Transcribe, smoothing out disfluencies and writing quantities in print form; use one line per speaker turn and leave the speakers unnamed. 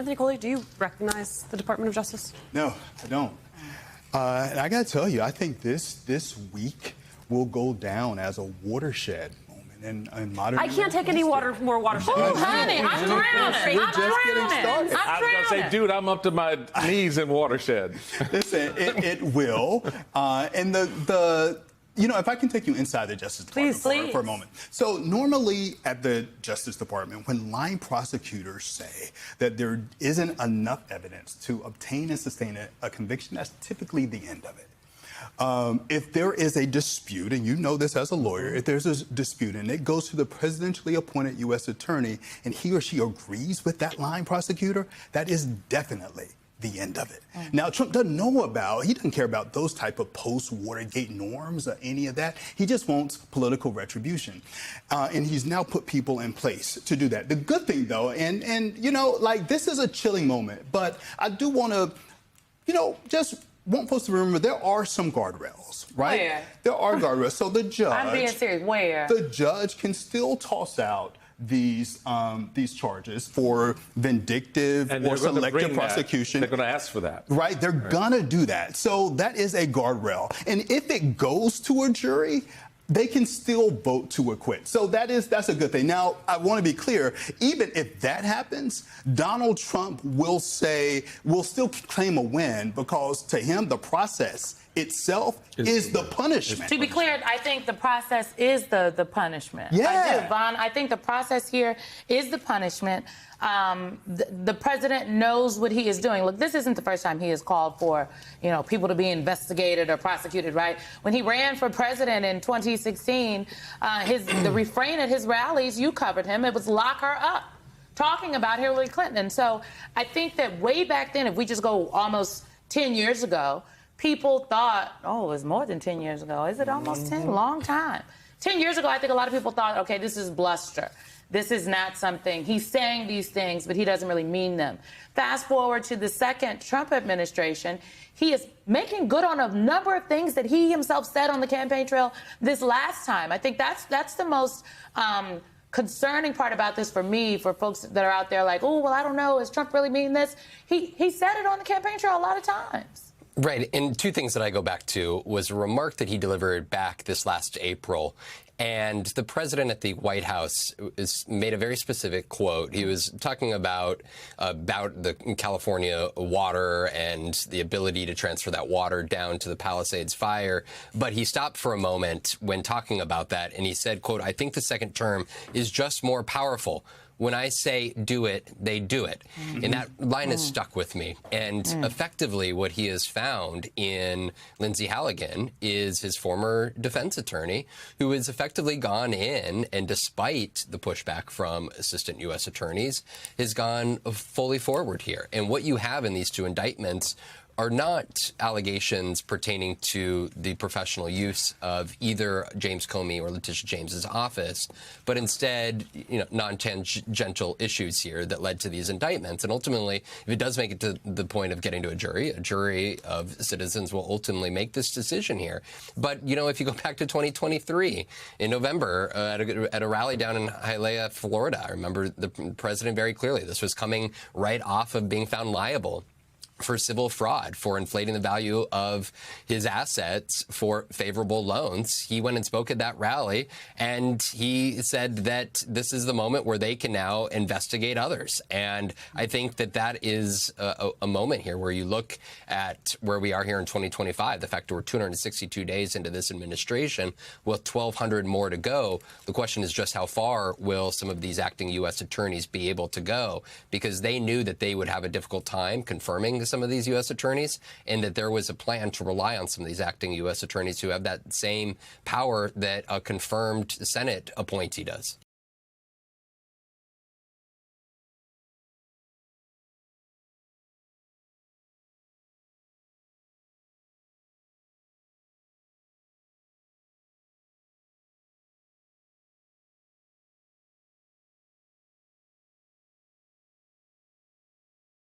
Anthony Coley, do you recognize the Department of Justice?
No, I don't. And I got to tell you, I think this week will go down as a watershed moment in modern.
I can't take any more water.
Oh, honey, I'm drowning.
We're just getting started.
I
was going to say, dude, I'm up to my knees in watershed.
Listen, it will. And if I can take you inside the Justice Department for a moment. So normally at the Justice Department, when line prosecutors say that there isn't enough evidence to obtain and sustain a conviction, that's typically the end of it. If there is a dispute, and you know this as a lawyer, if there's a dispute and it goes to the presidentially appointed U.S. attorney and he or she agrees with that line prosecutor, that is definitely the end of it. Now, Trump he doesn't care about those type of post-Watergate norms or any of that. He just wants political retribution. And he's now put people in place to do that. The good thing, though, and this is a chilling moment, but I do want to, just want folks to remember there are some guardrails, right?
Where?
There are guardrails. So the judge...
I'm being serious. Where?
The judge can still toss out these charges for vindictive or selective prosecution.
They're going to ask for that.
Right? They're going to do that. So that is a guardrail. And if it goes to a jury, they can still vote to acquit. So that's a good thing. Now, I want to be clear, even if that happens, Donald Trump will still claim a win because to him, the process itself is the punishment.
To be clear, I think the process is the punishment.
Yeah.
I do, Vaughn. I think the process here is the punishment. The president knows what he is doing. Look, this isn't the first time he has called for, people to be investigated or prosecuted, right? When he ran for president in 2016, the refrain at his rallies, you covered him, it was lock her up, talking about Hillary Clinton. And so I think that way back then, if we just go almost 10 years ago, people thought, oh, it was more than 10 years ago. Is it almost 10? Long time. 10 years ago, I think a lot of people thought, okay, this is bluster. This is not something. He's saying these things, but he doesn't really mean them. Fast forward to the second Trump administration, he is making good on a number of things that he himself said on the campaign trail this last time. I think that's the most concerning part about this for me, for folks that are out there like, oh, well, I don't know, is Trump really mean this? He said it on the campaign trail a lot of times.
Right. And two things that I go back to was a remark that he delivered back this last April. And the president at the White House made a very specific quote. He was talking about the California water and the ability to transfer that water down to the Palisades fire. But he stopped for a moment when talking about that. And he said, quote, I think the second term is just more powerful. When I say do it, they do it. And that line has stuck with me. And effectively what he has found in Lindsey Halligan is his former defense attorney, who has effectively gone in and despite the pushback from assistant U.S. attorneys, has gone fully forward here. And what you have in these two indictments are not allegations pertaining to the professional use of either James Comey or Letitia James's office, but instead, non-tangential issues here that led to these indictments. And ultimately, if it does make it to the point of getting to a jury of citizens will ultimately make this decision here. But, if you go back to 2023, in November, at a rally down in Hialeah, Florida, I remember the president very clearly. This was coming right off of being found liable for civil fraud, for inflating the value of his assets for favorable loans. He went and spoke at that rally, and he said that this is the moment where they can now investigate others. And I think that is a moment here where you look at where we are here in 2025, the fact that we're 262 days into this administration with 1,200 more to go. The question is just how far will some of these acting U.S. attorneys be able to go, because they knew that they would have a difficult time confirming some of these U.S. attorneys, and that there was a plan to rely on some of these acting U.S. attorneys who have that same power that a confirmed Senate appointee does.